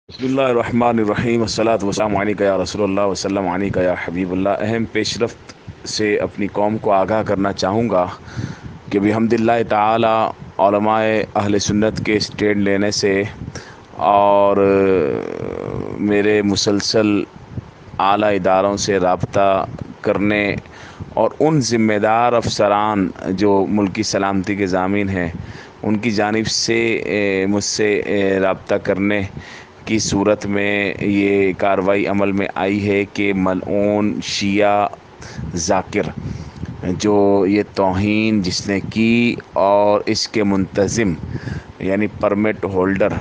بسم اللہ الرحمن الرحیم، الصلاۃ والسلام علیکہ یا رسول اللہ وسلم علیکہ یا حبیب اللہ۔ اہم پیش رفت سے اپنی قوم کو آگاہ کرنا چاہوں گا کہ بحمد اللہ تعالی علماء اہل سنت کے اسٹینڈ لینے سے اور میرے مسلسل اعلیٰ اداروں سے رابطہ کرنے اور ان ذمہ دار افسران جو ملکی سلامتی کے ضامن ہیں ان کی جانب سے مجھ سے رابطہ کرنے کی صورت میں یہ کارروائی عمل میں آئی ہے کہ ملعون شیعہ ذاکر جو یہ توہین جس نے کی اور اس کے منتظم یعنی پرمٹ ہولڈر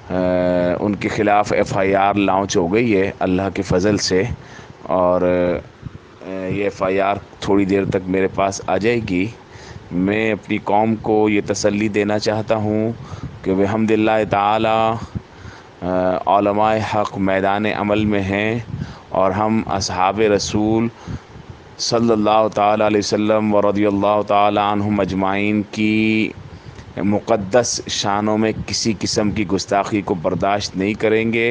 ان کے خلاف ایف آئی آر لانچ ہو گئی ہے اللہ کے فضل سے، اور یہ ایف آئی آر تھوڑی دیر تک میرے پاس آ جائے گی۔ میں اپنی قوم کو یہ تسلی دینا چاہتا ہوں کہ بحمد اللہ تعالی علماء حق میدان عمل میں ہیں، اور ہم اصحاب رسول صلی اللہ تعالی علیہ وسلم و رضی اللہ تعالی عنہم اجمعین کی مقدس شانوں میں کسی قسم کی گستاخی کو برداشت نہیں کریں گے۔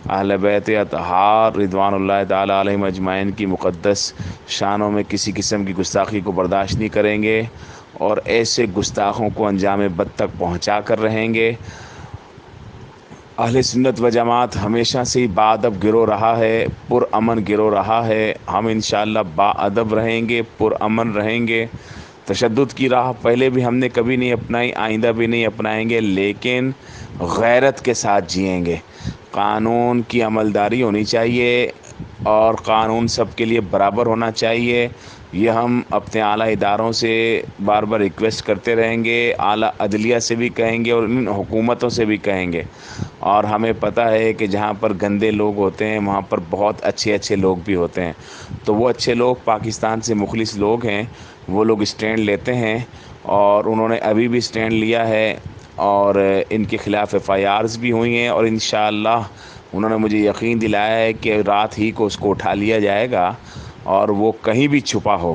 اہل بیت اطہار رضوان اللہ تعالی علیہم اجمعین کی مقدس شانوں میں کسی قسم کی گستاخی کو برداشت نہیں کریں گے، اور ایسے گستاخوں کو انجام بد تک پہنچا کر رہیں گے۔ اہل سنت و جماعت ہمیشہ سے ہی باادب گروہ رہا ہے، پرامن گروہ رہا ہے۔ ہم انشاءاللہ باادب رہیں گے، پرامن رہیں گے۔ تشدد کی راہ پہلے بھی ہم نے کبھی نہیں اپنائی، آئندہ بھی نہیں اپنائیں گے، لیکن غیرت کے ساتھ جئیں گے۔ قانون کی عملداری ہونی چاہیے اور قانون سب کے لیے برابر ہونا چاہیے، یہ ہم اپنے اعلیٰ اداروں سے بار بار ریکویسٹ کرتے رہیں گے، اعلیٰ عدلیہ سے بھی کہیں گے اور ان حکومتوں سے بھی کہیں گے۔ اور ہمیں پتہ ہے کہ جہاں پر گندے لوگ ہوتے ہیں وہاں پر بہت اچھے اچھے لوگ بھی ہوتے ہیں، تو وہ اچھے لوگ پاکستان سے مخلص لوگ ہیں، وہ لوگ اسٹینڈ لیتے ہیں، اور انہوں نے ابھی بھی اسٹینڈ لیا ہے، اور ان کے خلاف ایف آئی آرز بھی ہوئی ہیں، اور انشاءاللہ انہوں نے مجھے یقین دلایا ہے کہ رات ہی کو اس کو اٹھا لیا جائے گا، اور وہ کہیں بھی چھپا ہو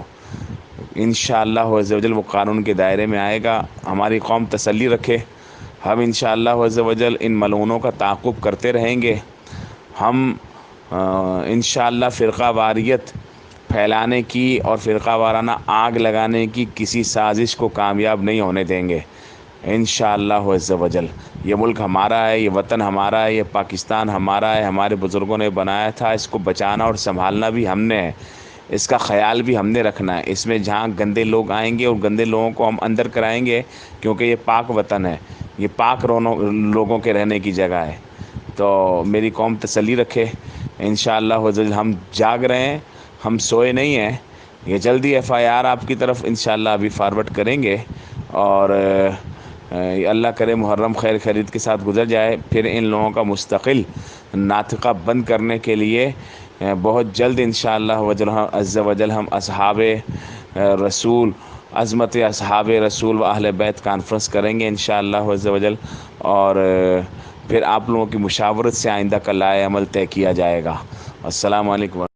انشاءاللہ عز و جل وہ قانون کے دائرے میں آئے گا۔ ہماری قوم تسلی رکھے، ہم انشاءاللہ عز و جل ان ملعونوں کا تعاقب کرتے رہیں گے۔ ہم انشاءاللہ فرقہ واریت پھیلانے کی اور فرقہ وارانہ آگ لگانے کی کسی سازش کو کامیاب نہیں ہونے دیں گے انشاءاللہ عز و جل۔ یہ ملک ہمارا ہے، یہ وطن ہمارا ہے، یہ پاکستان ہمارا ہے، ہمارے بزرگوں نے بنایا تھا، اس کو بچانا اور سنبھالنا بھی ہم نے ہے، اس کا خیال بھی ہم نے رکھنا ہے۔ اس میں جہاں گندے لوگ آئیں گے اور گندے لوگوں کو ہم اندر کرائیں گے، کیونکہ یہ پاک وطن ہے، یہ پاک لوگوں کے رہنے کی جگہ ہے، تو میری قوم تسلی رکھے۔ انشاءاللہ عز و جل ہم جاگ رہے ہیں، ہم سوئے نہیں ہیں۔ یہ جلدی ایف آئی آر آپ کی طرف انشاءاللہ ابھی فارورڈ کریں گے، اور اللہ کرے محرم خیر خرید کے ساتھ گزر جائے، پھر ان لوگوں کا مستقل ناطقہ بند کرنے کے لیے بہت جلد انشاءاللہ عز و جل ہم اصحاب رسول عظمت اصحاب رسول و اہل بیت کانفرنس کریں گے انشاءاللہ عز و جل، اور پھر آپ لوگوں کی مشاورت سے آئندہ کا لائحہ عمل طے کیا جائے گا۔ السلام علیکم۔